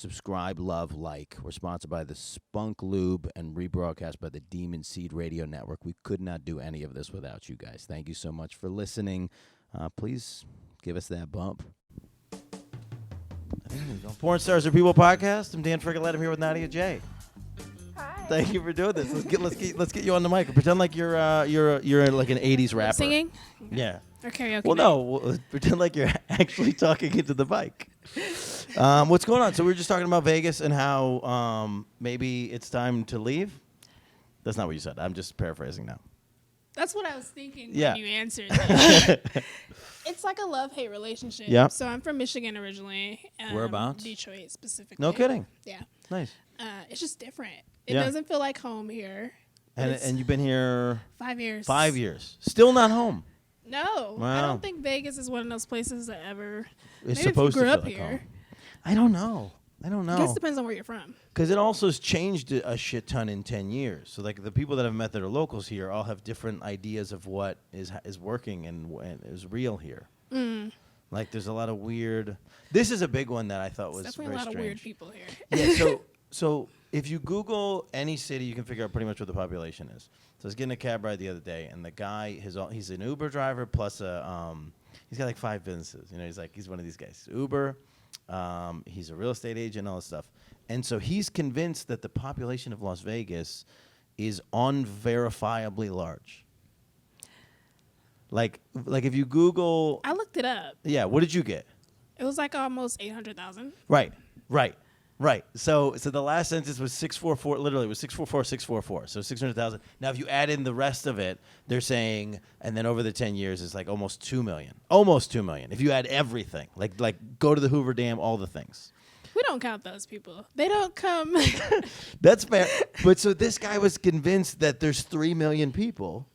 subscribe, love, like. We're sponsored by the Spunk Lube and rebroadcast by the Demon Seed Radio Network. We could not do any of this without you guys. Thank you so much for listening. Please give us that bump. Porn Stars or People Podcast. I'm Dan Frigolette. I'm here with Nadia Jay. Hi. Thank you for doing this. Let's get you on the mic. Pretend like you're like an '80s rapper. Singing? Yeah. Or karaoke? Well, no. Pretend like you're actually talking into the mic. What's going on? So we were just talking about Vegas and how maybe it's time to leave. That's not what you said. I'm just paraphrasing now. That's what I was thinking Yeah. when you answered that. It's like a love-hate relationship. Yeah. So I'm from Michigan originally. Whereabouts? Detroit specifically. No kidding. Yeah. Nice. It's just different. It Yeah. doesn't feel like home here. And you've been here 5 years. 5 years. Still not home. No. Wow. I don't think Vegas is one of those places that ever... It's maybe supposed if you grew to up feel like here. home. I don't know. I guess it depends on where you're from. Because it also has changed a shit ton in 10 years. So, like, the people that I've met that are locals here all have different ideas of what is working and is real here. Mm. Like, there's a lot of weird... This is a big one that I thought was Definitely very a lot strange. of weird people here. Yeah, so if you Google any city, you can figure out pretty much what the population is. So I was getting a cab ride the other day, and the guy, he's an Uber driver plus he's got like 5 businesses. You know, he's one of these guys. Uber, he's a real estate agent, all this stuff. And so he's convinced that the population of Las Vegas is unverifiably large. Like if you Google... I looked it up. Yeah, what did you get? It was like almost 800,000. Right. So the last census was 644. Literally, it was 644. So 600,000. Now, if you add in the rest of it, they're saying, and then over the 10 years, it's like almost 2 million. Almost 2 million. If you add everything, like go to the Hoover Dam, all the things. We don't count those people. They don't come. That's fair. But so this guy was convinced that there's 3 million people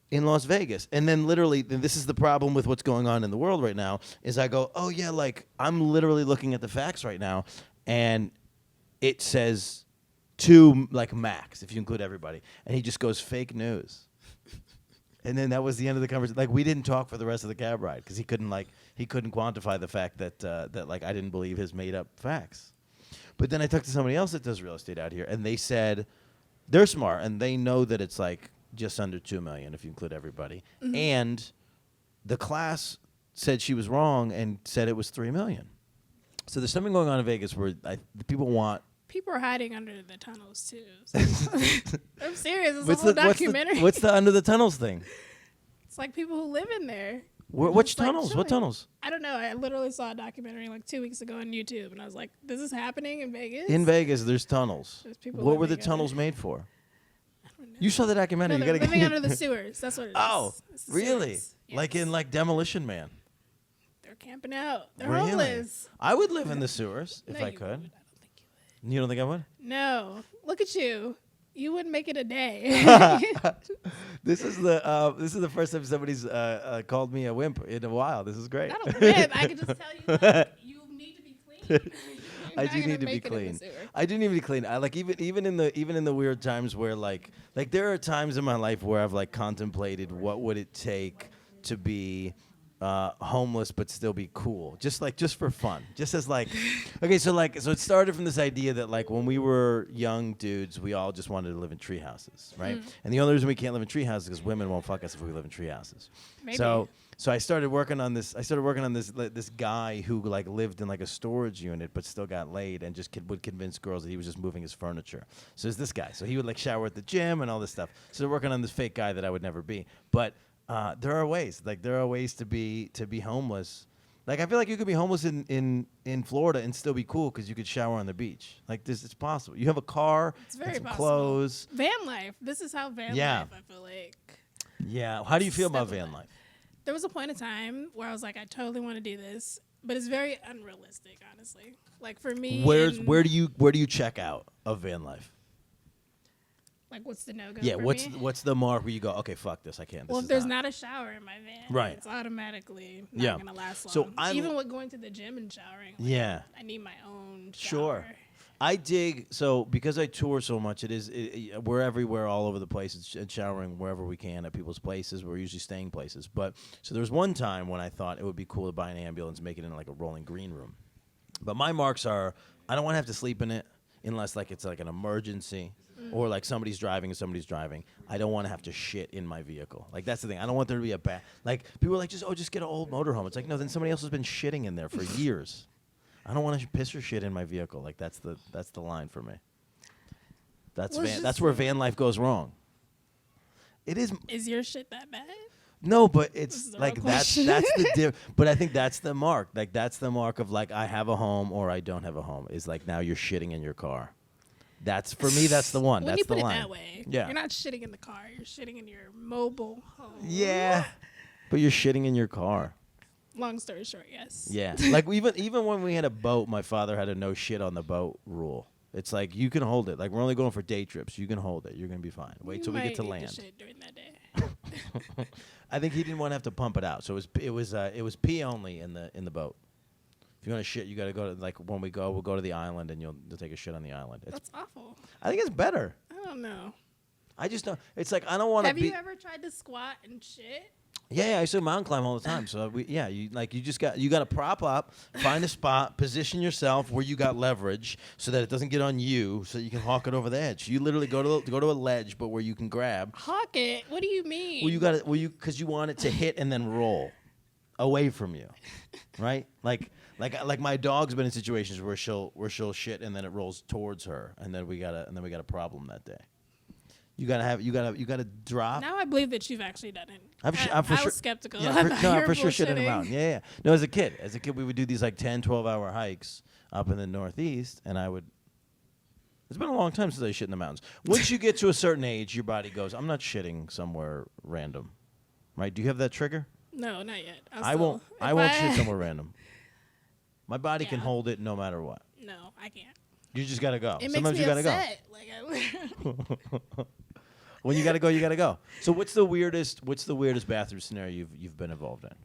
in Las Vegas. And then literally, and this is the problem with what's going on in the world right now, is I go, oh yeah, like I'm literally looking at the facts right now, and it says 2 like max if you include everybody. And he just goes fake news. And then that was the end of the conversation. Like we didn't talk for the rest of the cab ride because he couldn't quantify the fact that like I didn't believe his made up facts. But then I talked to somebody else that does real estate out here, and they said they're smart and they know that it's like just under 2 million if you include everybody. Mm-hmm. And the class said she was wrong and said it was 3 million. So there's something going on in Vegas where the people want... People are hiding under the tunnels, too. So I'm serious. It's a whole documentary. What's the under the tunnels thing? It's like people who live in there. Which tunnels? What tunnels? I don't know. I literally saw a documentary like 2 weeks ago on YouTube, and I was like, this is happening in Vegas? In Vegas, there's tunnels. There's people what were the living tunnels made for? I don't know. You saw the documentary. No, you they're living under the sewers. That's what it is. Oh, really? Yes. Like in Demolition Man? They're camping out. They're really? Homeless. I would live in the sewers if I could. I don't think you would. You don't think I would? No. Look at you. You wouldn't make it a day. This is the first time somebody's called me a wimp in a while. This is great. Not a wimp. I could just tell you, like, you need to be clean. I do need to be clean. I do need to be clean. I like even in the weird times where like there are times in my life where I've like contemplated what would it take to be homeless but still be cool, just for fun, just as like okay, so it started from this idea that like when we were young dudes we all just wanted to live in tree houses, right? And the only reason we can't live in tree houses is because women won't fuck us if we live in tree houses. Maybe. So I started working on this. This guy who like lived in like a storage unit but still got laid and just would convince girls that he was just moving his furniture. So there's this guy. So he would like shower at the gym and all this stuff. So they're working on this fake guy that I would never be. But there are ways. Like there are ways to be homeless. Like I feel like you could be homeless in Florida and still be cool because you could shower on the beach. Like this, it's possible. You have a car, it's very and some possible. Clothes. Van life. This is how van life. I feel like. Yeah. How do you feel about van life? There was a point in time where I was like, I totally want to do this, but it's very unrealistic, honestly. Like for me, where do you check out of van life? Like what's the no-go? Yeah, for what's the mark where you go, okay, fuck this, I can't. Well, if there's not a shower in my van, right, it's automatically not gonna last long. So even with going to the gym and showering, like, I need my own shower. Sure. I dig, so because I tour so much, we're everywhere all over the place and showering wherever we can at people's places. We're usually staying places. But so there was one time when I thought it would be cool to buy an ambulance and make it in like a rolling green room. But my marks are I don't want to have to sleep in it unless like it's like an emergency or like somebody's driving and somebody's driving. I don't want to have to shit in my vehicle. Like that's the thing. I don't want there to be a bad like people are like just get an old motorhome. It's like no, then somebody else has been shitting in there for years. I don't want to piss or shit in my vehicle. Like that's the line for me. That's where van life goes wrong. It is. Is your shit that bad? No, but it's the like real that's question. the but I think that's the mark. Like that's the mark of like I have a home or I don't have a home. Is like now you're shitting in your car. That's for me. That's the one. When That's you put the it line. that way, Yeah. you're not shitting in the car. You're shitting in your mobile home. Yeah, but you're shitting in your car. Long story short, yes. Yeah, like even when we had a boat, my father had a no shit on the boat rule. It's like you can hold it. Like we're only going for day trips. You can hold it. You're gonna be fine. Wait till we get to might need land. to shit during that day. I think he didn't want to have to pump it out, so it was pee only in the boat. If you want to shit, you got to go to like when we go, we'll go to the island and you'll take a shit on the island. That's awful. I think it's better. I don't know. I just don't. It's like I don't want to be. Have you ever tried to squat and shit? Yeah, I used to mountain climb all the time. So you got to prop up, find a spot, position yourself where you got leverage, so that it doesn't get on you, so you can hawk it over the edge. You literally go to a ledge, but where you can grab. Hawk it? What do you mean? Well, because you want it to hit and then roll away from you, right? Like my dog's been in situations where she'll shit and then it rolls towards her, and then we got a problem that day. You gotta drop. Now I believe that you've actually done it. I was skeptical. Yeah, You're for sure shit in a bullshitting. mountain. Yeah. No, as a kid, we would do these like 10, 12-hour hikes up in the Northeast, and it's been a long time since I shit in the mountains. Once you get to a certain age, your body goes, I'm not shitting somewhere random. Right? Do you have that trigger? No, not yet. I won't shit somewhere random. My body can Yeah. hold it no matter what. No, I can't. You just gotta go. It Sometimes makes you me gotta upset. go. When you gotta go, you gotta go. So what's the weirdest bathroom scenario you've been involved in?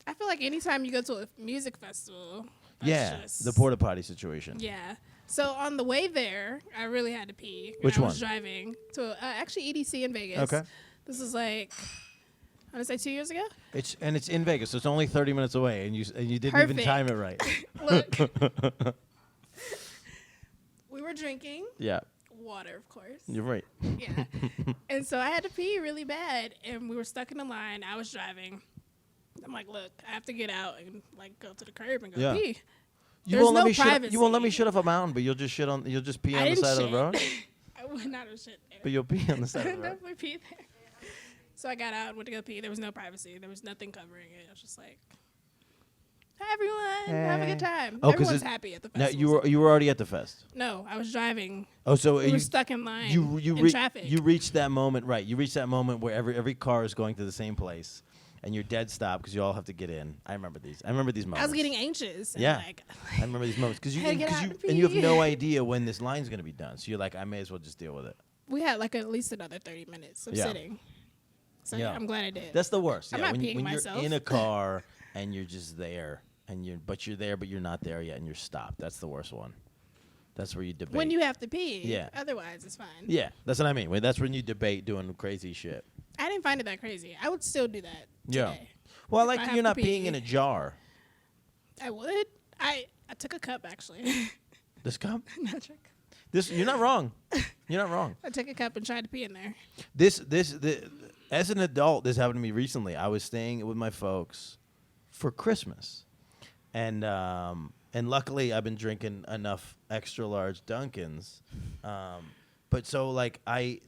I feel like anytime you go to a music festival, Yeah, just, the porta potty situation. Yeah. So on the way there, I really had to pee. Which I was one? driving to actually EDC in Vegas. Okay. This is like, I want to say 2 years ago. It's in Vegas, so it's only 30 minutes away, and you didn't even Perfect. time it right. Look, we were drinking Yeah, water, of course. you're right. Yeah. And so I had to pee really bad, and we were stuck in the line. I was driving. I'm like, look, I have to get out and like go to the curb and go Yeah. pee. You There's won't let no me shit. privacy. You won't let me shit off a mountain, but you'll just pee I on the didn't side of the shit. road. I would not have shit there. But you'll pee on the I side of the road. definitely pee there. So I got out and went to go pee. There was no privacy. There was nothing covering it. I was just like, hi, everyone. Have a good time. Oh, 'cause Everyone's happy at the Now festival. you were already at the fest. No, I was driving. Oh, so We you were stuck in line in you traffic. you reached that moment, right? You reached that moment where every car is going to the same place, and you're dead stop because you all have to get in. I remember these moments. I was getting anxious. And Yeah. Like, I remember these moments because Had to get out and you have pee. no idea when this line's gonna be done. So you're like, I may as well just deal with it. we had like at least another 30 minutes of Yeah. sitting. So Yeah. I'm glad I did. That's the worst. I'm Yeah, not when, peeing when myself. you're in a car and you're just there, and you're there, but you're not there yet, and you're stopped. That's the worst one. That's where you debate. when you have to pee. Yeah. Otherwise, it's fine. Yeah, that's what I mean. That's when you debate doing crazy shit. I didn't find it that crazy. I would still do that Yeah. today. Well, I If like I that have you're to not peeing pee. in a jar. I would. I took a cup, actually. This cup. Not trick. You're not wrong. You're not wrong. I took a cup and tried to pee in there. As an adult, this happened to me recently. I was staying with my folks for Christmas, and luckily I've been drinking enough extra large Dunkins, but so like I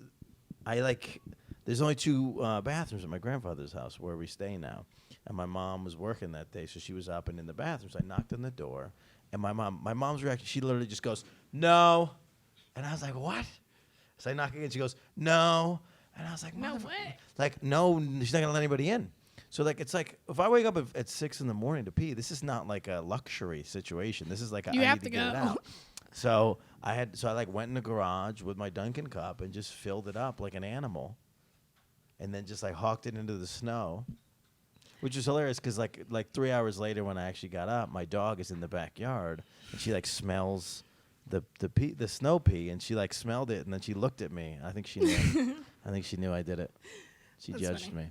like there's only two bathrooms at my grandfather's house where we stay now, and my mom was working that day, so she was up and in the bathroom. So I knocked on the door, and my mom's reaction, she literally just goes, "No," and I was like, "What?" So I knock again. She goes, "No," and I was like, No, "Motherfucker." what? Like, no, she's not gonna let anybody in. So like, it's like if I wake up at 6 a.m. to pee, this is not like a luxury situation. This is like You I have need to to get it go. out. So I like went in the garage with my Dunkin' cup and just filled it up like an animal, and then just like hawked it into the snow, which was hilarious because like 3 hours later when I actually got up, my dog is in the backyard and she like smells the snow pee, and she like smelled it, and then she looked at me. I think she knew. I think she knew I did it. She That's judged funny. me.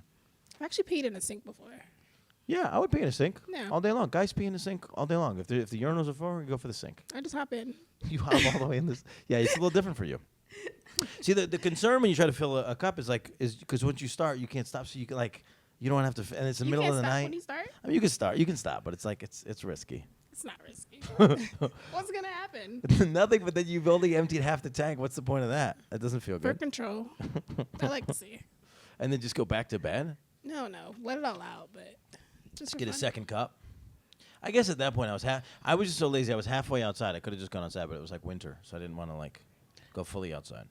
I've actually peed in a sink before. Yeah, I would pee in a sink Yeah. all day long. Guys pee in the sink all day long. If the urinals are full, you go for the sink. I just hop in. You hop all the way in this. Yeah, it's a little different for you. See, the concern when you try to fill a cup is because once you start, you can't stop. So you can you don't have to. And it's the middle of the night. When you start? I mean, you can start. You can stop, but it's risky. It's not risky. What's gonna happen? Nothing. But then you've only emptied half the tank. What's the point of that? That doesn't feel For good. control. I like to see. And then just go back to bed. No. Let it all out, but just Get for a fun. second cup. I guess at that point I was just so lazy. I was halfway outside. I could have just gone outside, but it was like winter, so I didn't want to go fully outside.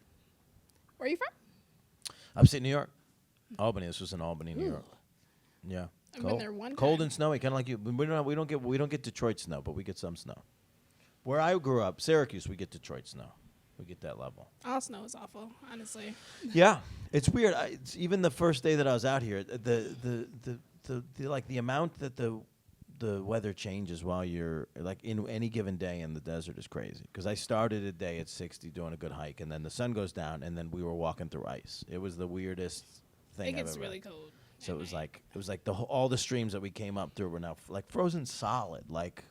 Where are you from? Upstate New York, Albany. This was in Albany, New Ooh. York. Yeah, I've been there one cold time. and snowy, kind of like you. We don't get Detroit snow, but we get some snow. Where I grew up, Syracuse, we get Detroit snow. We get that level. All snow is awful, honestly. Yeah, it's weird. It's even the first day that I was out here, the amount that the weather changes while you're in any given day in the desert is crazy. Because I started a day at 60 doing a good hike, and then the sun goes down, and then we were walking through ice. It was the weirdest thing. It gets I've ever really cold. So at it night. was like all the streams that we came up through were now frozen solid, like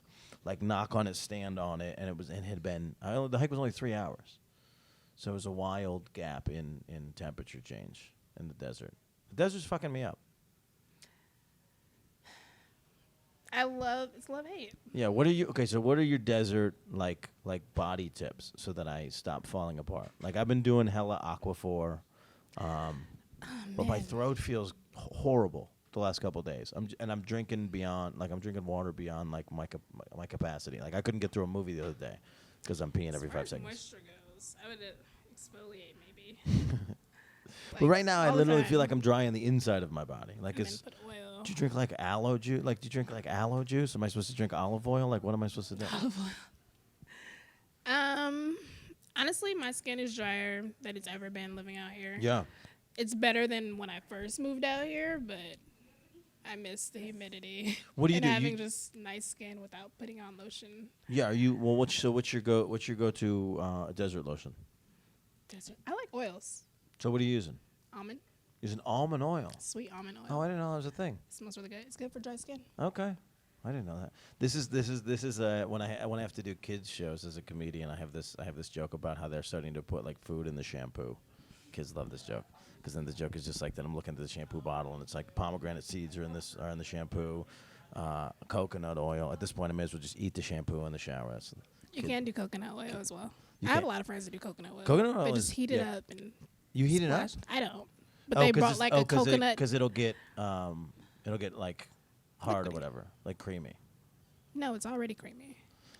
knock on it, stand on it, and it had been the hike was only 3 hours, so it was a wild gap in temperature change in the desert. The desert's fucking me up. It's love-hate. Yeah. What are your desert body tips so that I stop falling apart? I've been doing hella Aquaphor, but my man. throat feels horrible the last couple of days. I'm drinking beyond I'm drinking water beyond my capacity. I couldn't get through a movie the other day because I'm peeing every 5 As far as seconds. moisture goes, I would exfoliate maybe. But right now I all the literally time. feel like I'm dry on the inside of my body. And then put oil. Do you drink aloe juice? Do you drink aloe juice? Am I supposed to drink olive oil? What am I supposed to do? Olive oil. Honestly, my skin is drier than it's ever been living out here. Yeah. It's better than when I first moved out here, but I miss the humidity. What do you and do? having just nice skin without putting on lotion. Yeah. Are you what's your go-to desert lotion? I like oils. So what are you using? Almond. Using almond oil. Sweet almond oil. Oh, I didn't know that was a thing. It smells really good. It's good for dry skin. Okay. I didn't know that. This is when I have to do kids shows as a comedian. I have this joke about how they're starting to put food in the shampoo. Kids love this joke because then the joke is just that I'm looking at the shampoo bottle and it's pomegranate seeds are in the shampoo, coconut oil. At this point, I may as well just eat the shampoo in the shower. You can do coconut oil as well. You I have can- a lot of friends that do coconut oil. Coconut oil They is- just heat it yeah. up and You heat it up? splash. I don't. But they brought a coconut. because it'll get hard or Liquidy. whatever, creamy. No, it's already creamy.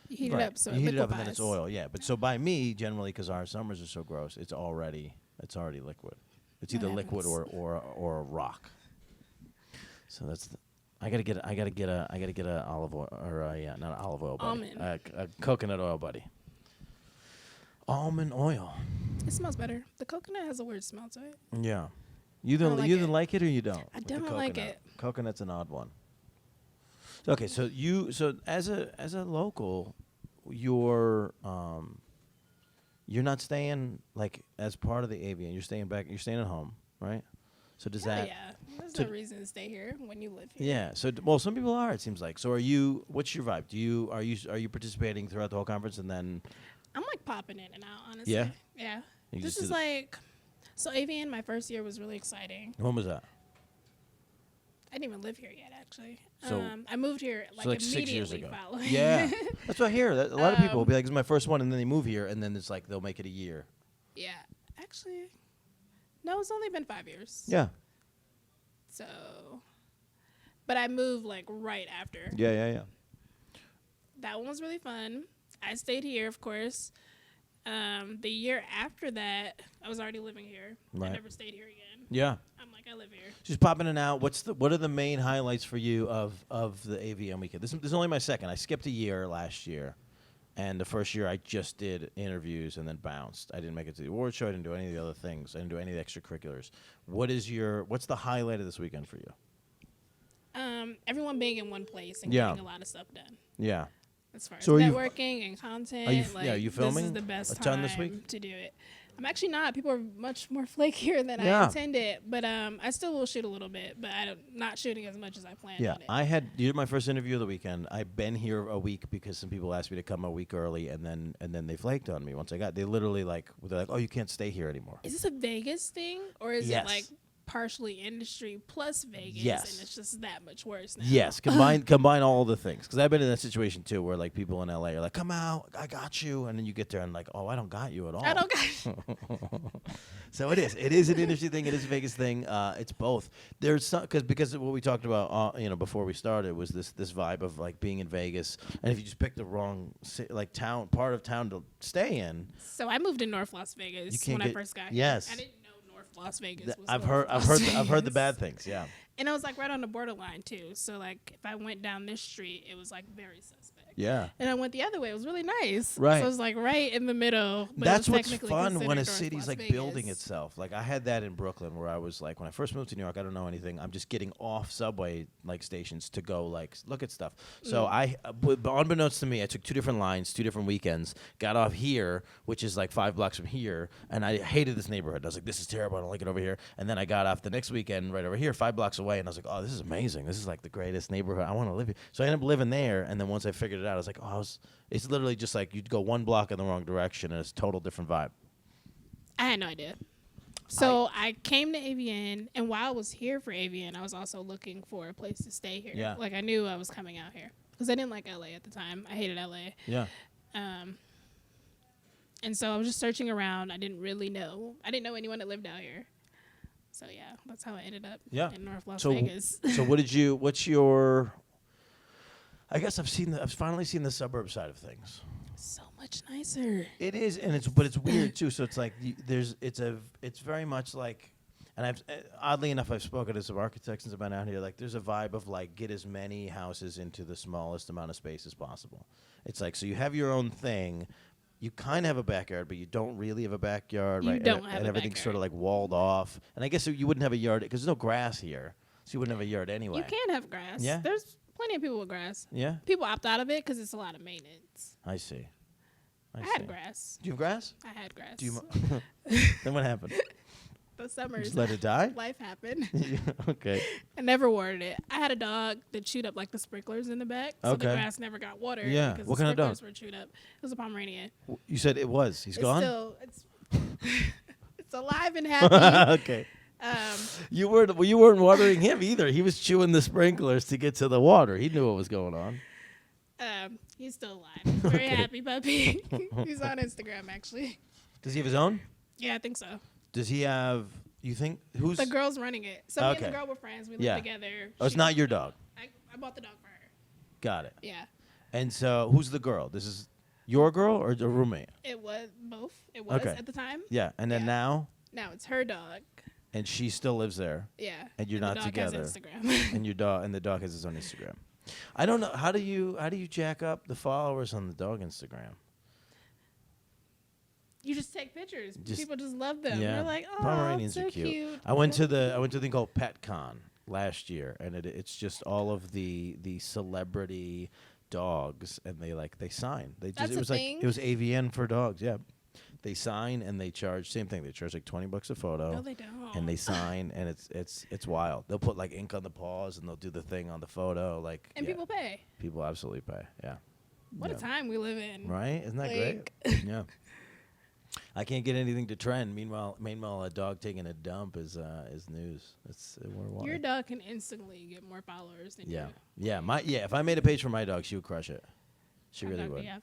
You heat Right. it up so you it heat it up and then it's liquefies. oil. Yeah, but so by me generally because our summers are so gross, it's already liquid. It's That either liquid happens. or a rock. So that's I gotta get a olive oil or not an olive oil buddy, Almond. a coconut oil buddy. Almond oil. It smells better. The coconut has a weird smell to it. Yeah. You don't like either it. like it or you don't. I with the don't like coconut. it. Coconut's an odd one. Okay, so as a local, you're not staying as part of the avian. You're staying back. You're staying at home, right? So does Hell that? yeah. There's so- no reason to stay here when you live here. Yeah. So some people are. It seems like. So are you? What's your vibe? Are you participating throughout the whole conference and then? I'm popping in and out, honestly. Yeah? Yeah. You This just is did so avian, my first year was really exciting. When was that? I didn't even live here yet, actually. So- I moved here So 6 years immediately ago. following. Yeah. That's what I hear. A lot of people will be like, "This is my first one," and then they move here, and then it's they'll make it a year. Yeah. Actually, no, it's only been 5 years. Yeah. So, but I moved right after. Yeah. That one was really fun. I stayed here, of course. The year after that, I was already living here. Right. I never stayed here again. Yeah. I live here. Just popping in and out. What are the main highlights for you of the AVM weekend? This is only my second. I skipped a year last year, and the first year I just did interviews and then bounced. I didn't make it to the award show. I didn't do any of the other things. I didn't do any of the extracurriculars. What's the highlight of this weekend for you? Everyone being in one place and Yeah. getting a lot of stuff done. Yeah. as far as So are you- networking and content. Are you This filming is the best a time ton this week? to do it. I'm actually not. People are much more flakier than Yeah. I intended, but I still will shoot a little bit, but I'm not shooting as much as I planned Yeah, on it. you did my first interview of the weekend. I've been here a week because some people asked me to come a week early, and then they flaked on me once I got. They literally they're like, oh, you can't stay here anymore. Is this a Vegas thing, or is Yes. it like partially industry plus Vegas, Yes. and it's just that much worse now? Yes, combine all the things. Because I've been in that situation too, where like people in LA are like, "Come out, I got you," and then you get there and like, "Oh, I don't got you at all." I don't got So it is. It is an industry thing. It is a Vegas thing. It's both. There's some because what we talked about, before we started was this vibe of like being in Vegas, and if you just pick the wrong part of town to stay in, So I moved to North Las Vegas you can't when I get- first got yes. here. I didn't know North Las Vegas was I've North heard Las I've heard the Vegas. bad things. Yeah. And it was like right on the borderline too. So like if I went down this street, it was like very suspect. Yeah. And I went the other way. It was really nice. Right. So it was like right in the middle. But That's it was what's technically fun when a considered North city's Las like Vegas. building itself. Like I had that in Brooklyn, where I was like, when I first moved to New York, I don't know anything. I'm just getting off subway like stations to go like look at stuff. So unbeknownst to me, I took 2 different lines, 2 different weekends. Got off here, which is like 5 blocks from here, and I hated this neighborhood. I was like, this is terrible. I don't like it over here. And then I got off the next weekend right over here, 5 blocks away, and I was like, oh, this is amazing. This is like the greatest neighborhood. I want to live here. So I ended up living there, and then once I figured it out, I was like, it's literally just like you'd go 1 block in the wrong direction, and it's a total different vibe. I had no idea. So I came to AVN, and while I was here for AVN, I was also looking for a place to stay here. Yeah. Like I knew I was coming out here because I didn't like LA at the time. I hated LA. Yeah. And so I was just searching around. I didn't know anyone that lived out here. So yeah, that's how I ended up in North Las Vegas. So what's your? I guess I've finally seen the suburb side of things. So much nicer. It is, but it's weird too. So it's like it's very much like, and oddly enough, I've spoken to some architects since I've been out here. Like, there's a vibe of like get as many houses into the smallest amount of space as possible. It's like, so you have your own thing. You kind of have a backyard, but you don't really have a backyard, You right? don't have and a everything's backyard. sort of like walled off. And I guess you wouldn't have a yard because there's no grass here, so you wouldn't have a yard anyway. You can have grass. Yeah? There's plenty of people with grass. Yeah, People opt out of it because it's a lot of maintenance. I see. I had grass. Do you have grass? I had grass. Do you? Then what happened? The summers. Just let it die? Life happened. Okay. I never watered it. I had a dog that chewed up like the sprinklers in the back, so the Okay. grass never got watered. Yeah. because What the kind of dog? sprinklers were chewed up. It was a Pomeranian. You said it was. He's It's gone? still, it's alive and happy. Okay. Um, You weren't watering him either. He was chewing the sprinklers to get to the water. He knew what was going on. he's still alive. Very happy puppy. He's on Instagram actually. Does he have his own? Yeah, I think so. Does he have? You think who's? The girl's running it. So me and Okay. the girl were friends. We lived Yeah. together. Oh, it's not your dog. I bought the dog for her. Got it. Yeah. And so, who's the girl? This is your girl or a roommate? It was both. It was Okay. at the time. Yeah. And then Yeah. now, Now it's her dog. and she still lives there, Yeah. and you're the not dog together. Has Instagram. and the dog has his own Instagram. I don't know how do you jack up the followers on the dog Instagram? You just take pictures. Just- People just love them. Yeah. They're like, oh, Pomeranians so are cute. cute. I went to a thing called PetCon last year, and it's just all of the celebrity dogs, and they sign. That's it a was thing? like it was AVN for dogs. Yeah, they sign and they charge same thing. They charge like $20 a photo. No, they don't. And they sign, and it's wild. They'll put like ink on the paws, and they'll do the thing on the photo. Like, And yeah, people pay. people absolutely pay. Yeah, What Yeah. a time we live in. Right? Isn't that Like- great? Yeah. I can't get anything to trend. Meanwhile, a dog taking a dump is news. We're wild. Your dog can instantly get more followers than Yeah, you. yeah. If I made a page for my dog, she would crush it. She What really dog do would. you have?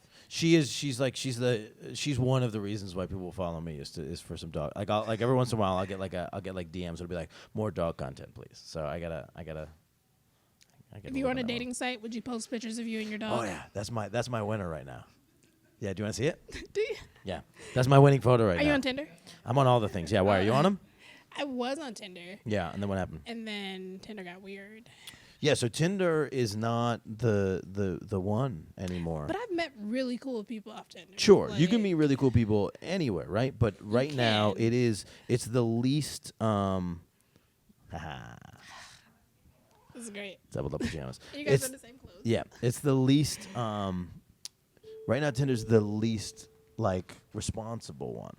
She's one of the reasons why people will follow me is for some dog. Like every once in a while I'll get DMs. It'll be like more dog content, please. So I gotta. If you were on a dating site, would you post pictures of you and your dog? Oh yeah, that's my winner right now. Yeah, do you want to see it? Do you? Yeah, that's my winning photo right Are now. you on Tinder? I'm on all the things. Yeah, why are you on them? I was on Tinder, Yeah, and then what happened? and then Tinder got weird. Yeah, so Tinder is not the one anymore. But I've met really cool people off Tinder. Sure, you can Like, meet really cool people anywhere, right? But right now can. it's the least This is great. doubled up pajamas. You guys It's- are the same clothes. Yeah, it's the least Right now, Tinder's the least like responsible one.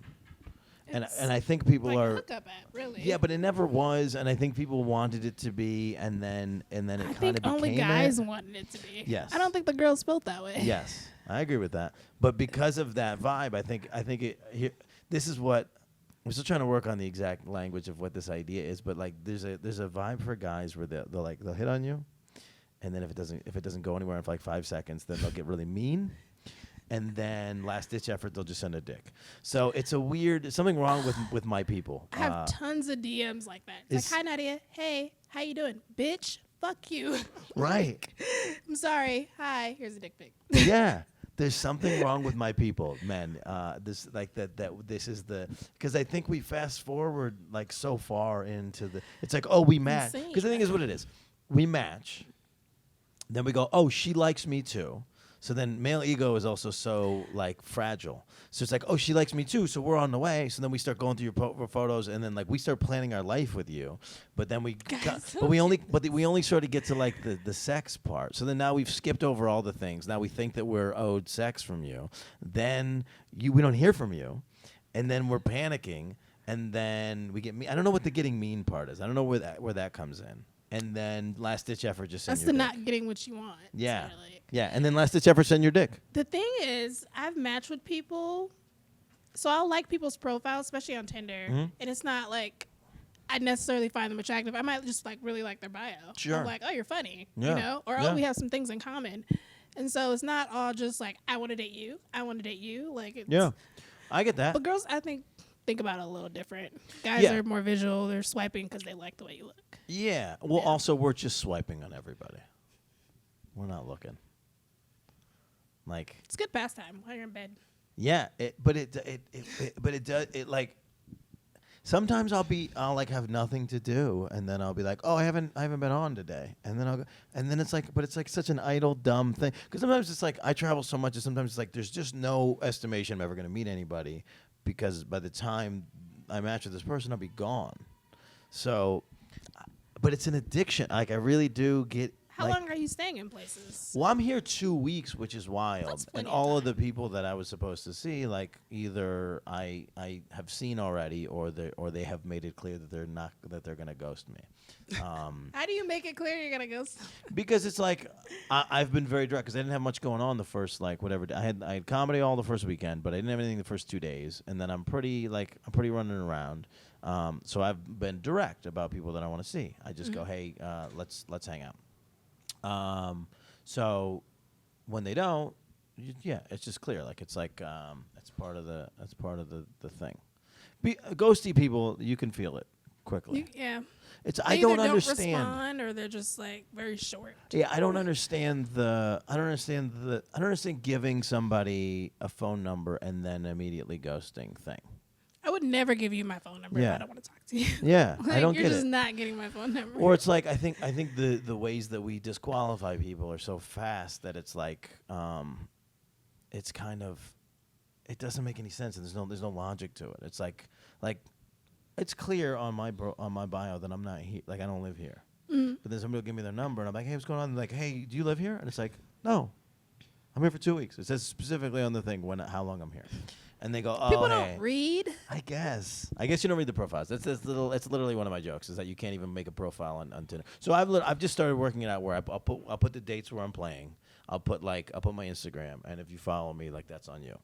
And I think people like are a hookup app, really. Yeah, but it never was, and I think people wanted it to be, and then it kind of became only guys it. wanted it to be. Yes. I don't think the girls felt that way. Yes, I agree with that. But because of that vibe, I think this is what we're still trying to work on the exact language of what this idea is. But like, there's a vibe for guys where they'll hit on you, and then if it doesn't go anywhere in like 5 seconds, then they'll get really mean. And then last ditch effort, they'll just send a dick. So it's something wrong with my people. I have tons of DMs like that. It's like, hi Nadia, hey, how you doing? Bitch, fuck you. Right. I'm sorry. Hi, here's a dick pic. Yeah. There's something wrong with my people, men. This like that this is because I think we fast forward like so far into it's like, oh, we match. Because the thing is what it is. We match. Then we go, oh, she likes me too. So then male ego is also so like fragile. So it's like, oh, she likes me too, so we're on the way. So then we start going through your photos, and then like we start planning our life with you. But then we only sort of get to like the sex part. So then now we've skipped over all the things. Now we think that we're owed sex from you. Then we don't hear from you, and then we're panicking, and then we get mean. I don't know what the getting mean part is. I don't know where that comes in. And then last ditch effort, just send That's your dick. not getting what you want. Yeah. So like, yeah. And then last ditch effort, send your dick. the thing is, I've matched with people, so I'll like people's profiles, especially on Tinder, and it's not like I necessarily find them attractive. I might just like really like their bio. Sure. I'm like, oh, you're funny, Yeah. you know, or Yeah. oh, we have some things in common, and so it's not all just like I want to date you, I want to date you. Like, it's, Yeah. I get that. But girls, I think about it a little different. Guys Yeah. are more visual. They're swiping because they like the way you look. Yeah. Well, Yeah. also, we're just swiping on everybody. We're not looking. Like, It's good pastime while you're in bed. yeah. But it does. It like, sometimes I'll like have nothing to do, and then I'll be like, oh, I haven't been on today, and then I'll go, and then it's like, but it's like such an idle, dumb thing. Because sometimes it's like I travel so much, and sometimes it's like there's just no estimation I'm ever going to meet anybody, because by the time I match with this person, I'll be gone. So, but it's an addiction. Like I really do get. How long are you staying in places? Well, I'm here 2 weeks, which is wild. That's plenty And of all of time. the people that I was supposed to see, like either I have seen already, or they have made it clear that they're gonna ghost me. How do you make it clear you're gonna go? Because it's like I've been very direct because I didn't have much going on the first like whatever. I had comedy all the first weekend, but I didn't have anything the first 2 days, and then I'm pretty running around. So I've been direct about people that I want to see. I just go, hey, let's hang out. So when they don't, it's just clear. Like it's like that's part of the thing. Ghosty people, you can feel it quickly. Yeah. It's They I don't either understand. Don't respond, or they're just like very short. Yeah, I don't understand giving somebody a phone number and then immediately ghosting thing. I would never give you my phone number if I don't want to talk to you. Yeah, Like, I don't you're get just it. not getting my phone number. Or it's like I think the ways that we disqualify people are so fast that it's like it's kind of it doesn't make any sense, and there's no logic to it. It's like it's clear on my bio that I'm not here, like I don't live here. But then somebody will give me their number, and I'm like, hey, what's going on? And like, hey, do you live here? And it's like, no, I'm here for 2 weeks. It says specifically on the thing how long I'm here. And they go, oh, People hey. don't read. I guess you don't read the profiles. It's literally one of my jokes is that you can't even make a profile on Tinder. So I've just started working it out where I'll put the dates where I'm playing. I'll put my Instagram, and if you follow me, like that's on you.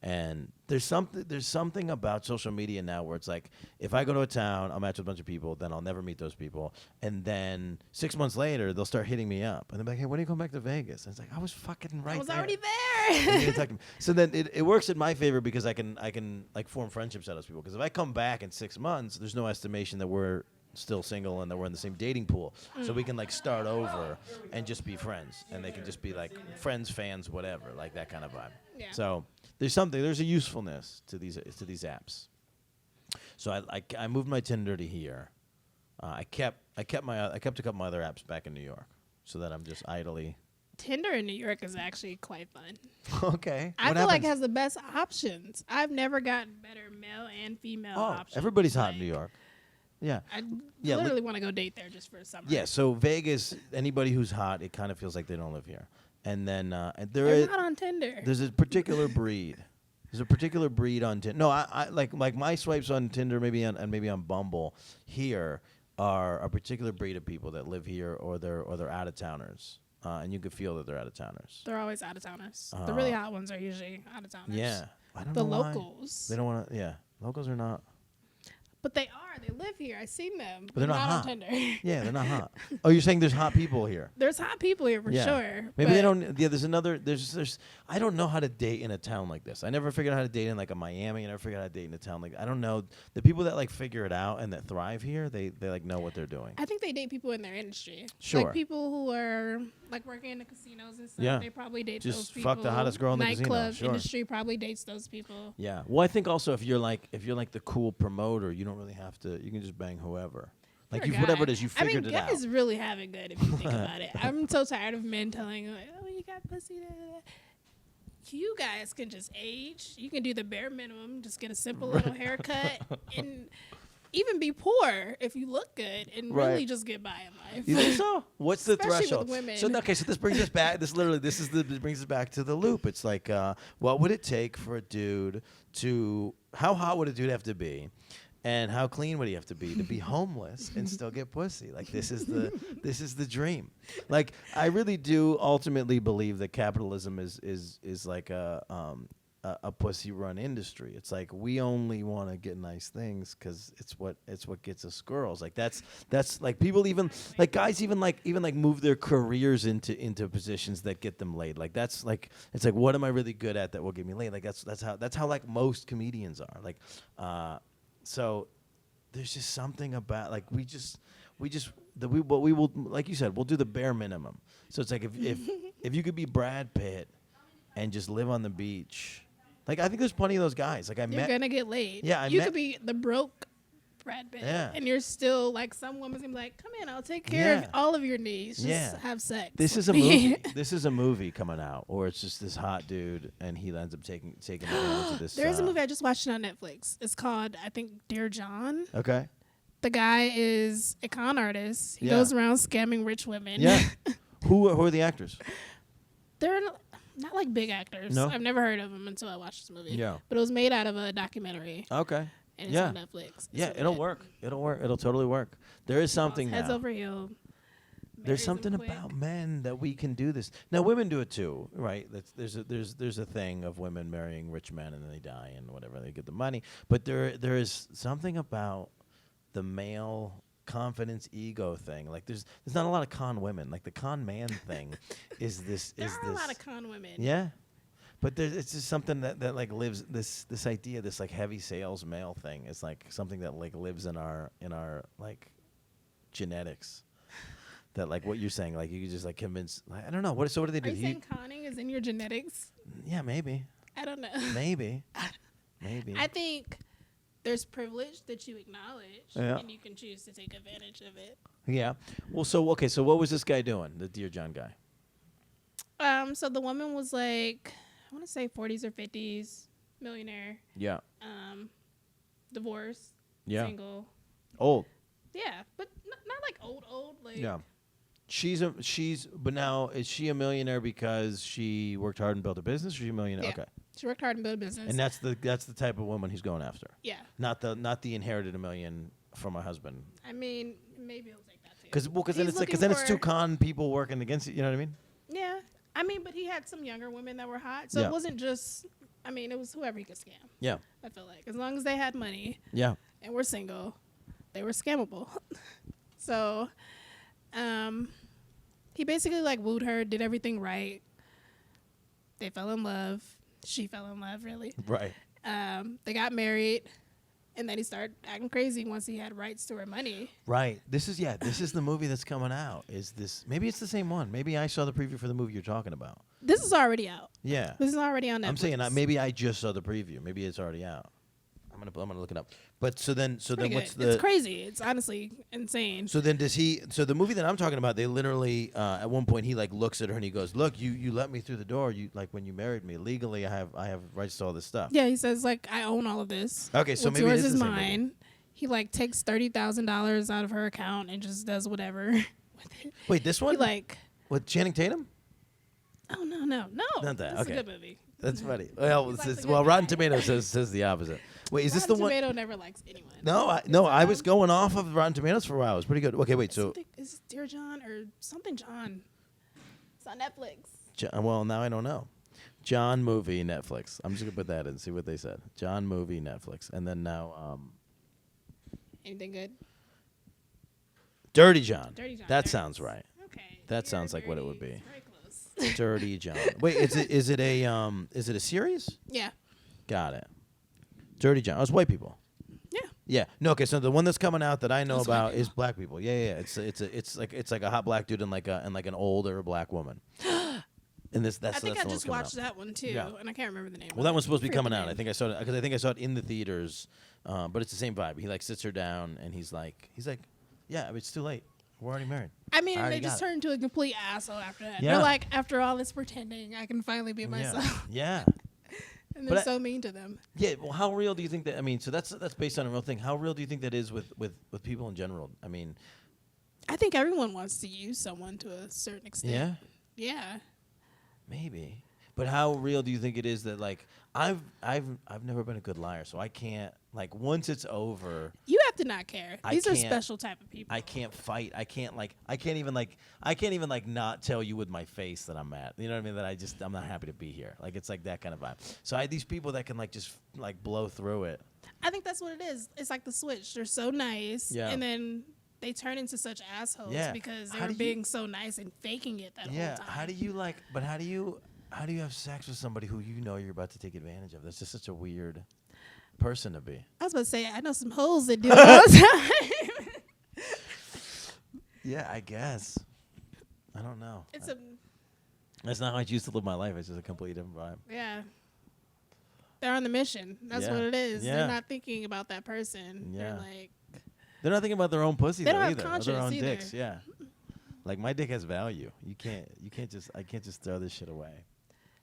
And there's something about social media now where it's like if I go to a town, I'll match with a bunch of people, then I'll never meet those people, and then 6 months later they'll start hitting me up, and they're like, hey, when are you going back to Vegas? And it's like I was fucking right. I was there. already there. So then it works in my favor because I can like form friendships out of those people. Because if I come back in 6 months, there's no estimation that we're still single and that we're in the same dating pool, so we can like start over and just be friends, and they can just be like friends, fans, whatever, like that kind of vibe. Yeah. So there's a usefulness to these apps. So I moved my Tinder to here. I kept a couple of my other apps back in New York, so that I'm just idly. Tinder in New York is actually quite fun. Okay. I feel like it has the best options. I've never gotten better male and female options. Everybody's hot in Like, New York. Yeah. I Yeah, literally want to go date there just for a summer. Yeah, so Vegas, anybody who's hot, it kind of feels like they don't live here. and then They're not on Tinder. there's a particular breed. There's a particular breed on Tinder. No, I like my swipes on Tinder, maybe on Bumble here are a particular breed of people that live here or they're out of towners, and you can feel that they're out of towners. They're always out of towners. The really hot ones are usually out of towners. Yeah, I don't the know locals. why. They don't want to. Yeah, locals are not. But they are. They live here. I've seen them. But they're not on hot. Tinder. Yeah, they're not hot. Oh, you're saying there's hot people here? There's hot people here for sure. Maybe they don't. Yeah, there's another. There's. I don't know how to date in a town like this. I never figured out how to date in like a Miami. I never figured out how to date in a town like. I don't know. The people that like figure it out and that thrive here, they like know what they're doing. I think they date people in their industry. Sure. Like people who are like working in the casinos and stuff. Yeah. They probably date Just those people. fuck the hottest girl in the casino. Nightclub Sure. industry probably dates those people. Yeah. Well, I think also if you're like the cool promoter, you don't really have to. You can just bang whoever. Like You're a whatever it guy. is, you figured it out. Guys really have it good if you think about it. I'm so tired of men telling you, like, oh, you got pussy. Da, da, da. You guys can just age. You can do the bare minimum. Just get a simple little haircut and even be poor if you look good and really just get by in life. You think so? What's the Especially threshold? with women. So this brings us back. This brings us back to the loop. It's like, what would it take for a dude to? How hot would a dude have to be? And how clean would he have to be homeless and still get pussy? Like this is the dream. Like I really do ultimately believe that capitalism is like a pussy run industry. It's like we only want to get nice things because it's what gets us girls. Like that's like people even like guys even like move their careers into positions that get them laid. Like that's like it's like what am I really good at that will get me laid? Like that's how like most comedians are. Like so there's just something about like we will like you said, we'll do the bare minimum. So it's like if you could be Brad Pitt and just live on the beach. Like I think there's plenty of those guys. Like You're gonna get laid. Yeah, you could be the broke Brad Pitt, and you're still like some woman's gonna be like, "Come in, I'll take care of all of your needs. Just have sex." This is a movie. This is a movie coming out, or it's just this hot dude, and he ends up taking advantage of this. There's a movie I just watched it on Netflix. It's called, I think, Dear John. Okay. The guy is a con artist. He goes around scamming rich women. Yeah. Who are the actors? They're not like big actors. No? I've never heard of them until I watched this movie. Yeah. But it was made out of a documentary. Okay. And it's on Netflix. Yeah, it'll work. It'll totally work. There is something heads now. over heel. There's something about men that we can do this. Now women do it too, right? There's a thing of women marrying rich men and then they die and whatever, they get the money. But there is something about the male confidence ego thing. Like there's not a lot of con women. Like the con man thing is this. There are a lot of con women. Yeah. But it's just something that like lives this idea, this like heavy sales male thing is like something that like lives in our like genetics. That like what you're saying, like you could just like convince. Like, I don't know. What do they do? Are you saying conning is in your genetics? Yeah, maybe. I don't know. Maybe. I think there's privilege that you acknowledge, and you can choose to take advantage of it. Yeah. Well, so what was this guy doing? The Dear John guy. So the woman was like, I want to say 40s or 50s, millionaire. Yeah. Divorced. Yeah. Single. Old. Yeah, but not like old. Like. Yeah. But now is she a millionaire because she worked hard and built a business? Or is she a millionaire? Yeah. Okay. She worked hard and built a business. And that's the type of woman he's going after. Yeah. Not the inherited $1 million from a husband. I mean, maybe he'll take that too. Because then it's two con people working against you. You know what I mean? Yeah. I mean, but he had some younger women that were hot, so it wasn't just. I mean, it was whoever he could scam. Yeah. I feel like as long as they had money. Yeah. And were single, they were scammable. So, he basically like wooed her, did everything right. They fell in love. She fell in love, really. Right. They got married, and then he started acting crazy once he had rights to her money. Right. This is the movie that's coming out. Maybe it's the same one. Maybe I saw the preview for the movie you're talking about. This is already out. Yeah. This is already on Netflix. I'm saying maybe I just saw the preview. Maybe it's already out. I'm gonna look it up. But so then what's the? It's crazy. It's honestly insane. So then So the movie that I'm talking about, they literally at one point he like looks at her and he goes, "Look, you let me through the door. You like when you married me legally. I have rights to all this stuff." Yeah, he says like I own all of this. Okay, so what's maybe yours it is is the same mine. movie. He like takes $30,000 out of her account and just does whatever with it. Wait, this one? He like with Channing Tatum? Oh no. Not that, It's okay. a good movie. That's funny. Well, He's like the good Rotten guy. Tomatoes says the opposite. Wait, is this the Rotten one? Tomato never likes anyone. No, I was going off of Rotten Tomatoes for a while. It was pretty good. Okay, wait. So, Something, is it Dear John or something John? It's on Netflix. Well, now I don't know. John movie Netflix. I'm just gonna put that in and see what they said. John movie Netflix, and then now Anything good? Dirty John. Dirty John. That there it sounds is. right. Okay. That You're sounds like what it would very- be. Very close. Dirty John. Wait, is it a series? Yeah. Got it. Dirty John. Oh, it's white people. Yeah. Yeah. No. Okay. So the one that's coming out that I know That's white about people. is black people. Yeah. It's like a hot black dude and like an older black woman. And that's I think that's I the one just coming watched out. that one too, Yeah. and I can't remember the name. Well, of that it. one's supposed to be Forget coming the out. I name. think I saw it in the theaters, but it's the same vibe. He like sits her down and he's like, yeah, I mean, it's too late. We're already married. I mean, I already they just got it. turned into a complete asshole after that. Yeah. They're like, after all this pretending, I can finally be myself. Yeah. And But they're so mean to them. Yeah. Well, how real do you think that? I mean, so that's based on a real thing. How real do you think that is with people in general? I mean, I think everyone wants to use someone to a certain extent. yeah, Yeah. maybe. But how real do you think it is that like I've never been a good liar, so I can't like once it's over. You have to not care. I These are can't- special type of people. I can't fight. I can't even not tell you with my face that I'm mad. You know what I mean? That I'm not happy to be here. Like it's like that kind of vibe. So I had these people that can like just like blow through it. I think that's what it is. It's like the switch. They're so nice. Yeah. And then they turn into such assholes Yeah. because they How were do you- being so nice and faking it that whole time. How do you have sex with somebody who you know you're about to take advantage of? That's just such a weird person to be. I was about to say, I know some hoes that do it all the time. Yeah, I guess. I don't know. It's a, That's not how I used to live my life. It's just a completely different vibe. yeah. They're on the mission. That's Yeah. what it is. Yeah. They're not thinking about that person. Yeah. They're like, They're not thinking about their own pussy They though don't have either. Or their conscience own either. dicks. Yeah. Like my dick has value. I can't just throw this shit away.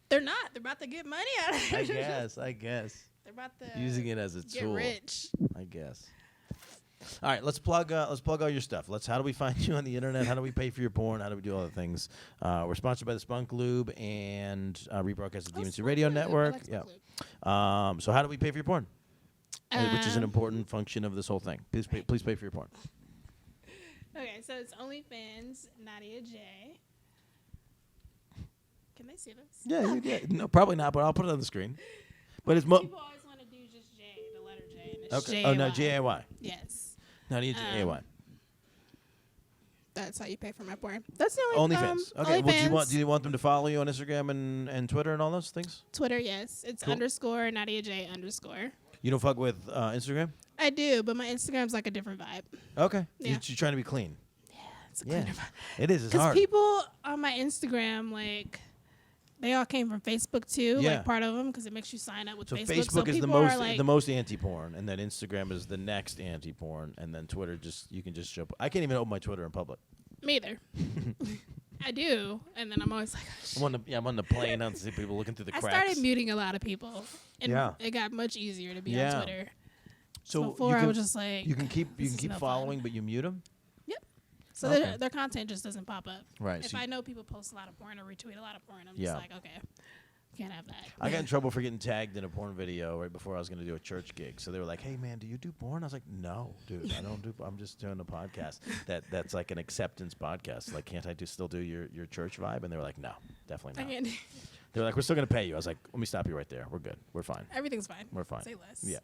they're not. They're about to get money out of it. I guess. They're about to Using it as a get tool. rich. I guess. All right, let's plug all your stuff. How do we find you on the internet? How do we pay for your porn? How do we do all the things? We're sponsored by the Spunk Lube and rebroadcast the DMC Radio Network. So how do we pay for your porn? Which is an important function of this whole thing. Please pay for your porn. Okay, so it's OnlyFans, Nadia Jay. Can they see this? Yeah. No, probably not, but I'll put it on the screen. But it's People always want to do just J, the letter J, and it's okay. J-A-Y. Oh no, J-A-Y. Yes. Nadia J-A-Y. That's how you pay for my porn. That's the only OnlyFans. Okay. OnlyFans. Well, do you want them to follow you on Instagram and Twitter and all those things? Twitter, yes. It's Cool. _, Nadia J _. You don't fuck with Instagram? I do, but my Instagram's like a different vibe. Okay. Yeah. You're trying to be clean. It's a Yeah. cleaner vibe. It is. It's Because hard. people on my Instagram, like, they all came from Facebook too, Yeah. like part of them, because it makes you sign up with So Facebook. Facebook is people are like, the most anti-porn, and then Instagram is the next anti-porn, and then Twitter you can just show. I can't even open my Twitter in public. me either. I do, and then I'm always like, oh, shit. I'm on the plane. I see people looking through the I cracks. started muting a lot of people, and Yeah. it got much easier to be Yeah. on Twitter. So Before you I can, was just like, you can keep this is no fun. following, but you mute them. So Okay. their content just doesn't pop up. Right. If so I know people post a lot of porn or retweet a lot of porn, I'm Yeah. just like, okay, can't have that. I got in trouble for getting tagged in a porn video right before I was going to do a church gig. So they were like, "Hey man, do you do porn?" I was like, "No, dude, I don't do. I'm just doing a podcast. That's like an acceptance podcast. Like, can't I still do your church vibe?" And they were like, "No, definitely I not." can't. They were like, "We're still going to pay you." I was like, "Let me stop you right there. We're good. We're fine. Everything's fine. We're fine." Say less. Yeah.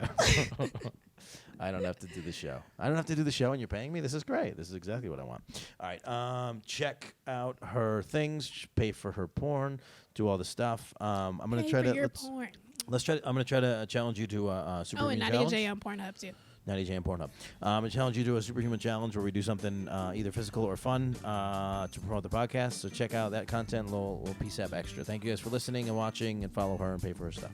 I don't have to do the show. I don't have to do the show, and you're paying me. This is great. This is exactly what I want. All right. Check out her things. Pay for her porn. Do all the stuff. I'm gonna Pay try for to your porn. let's try. I'm gonna try to challenge you to a superhuman And Nadia challenge. J on Pornhub too. Nadia Jay and Pornhub. I'm gonna challenge you to a superhuman challenge where we do something either physical or fun to promote the podcast. So check out that content. Little PSAP extra. Thank you guys for listening and watching, and follow her and pay for her stuff.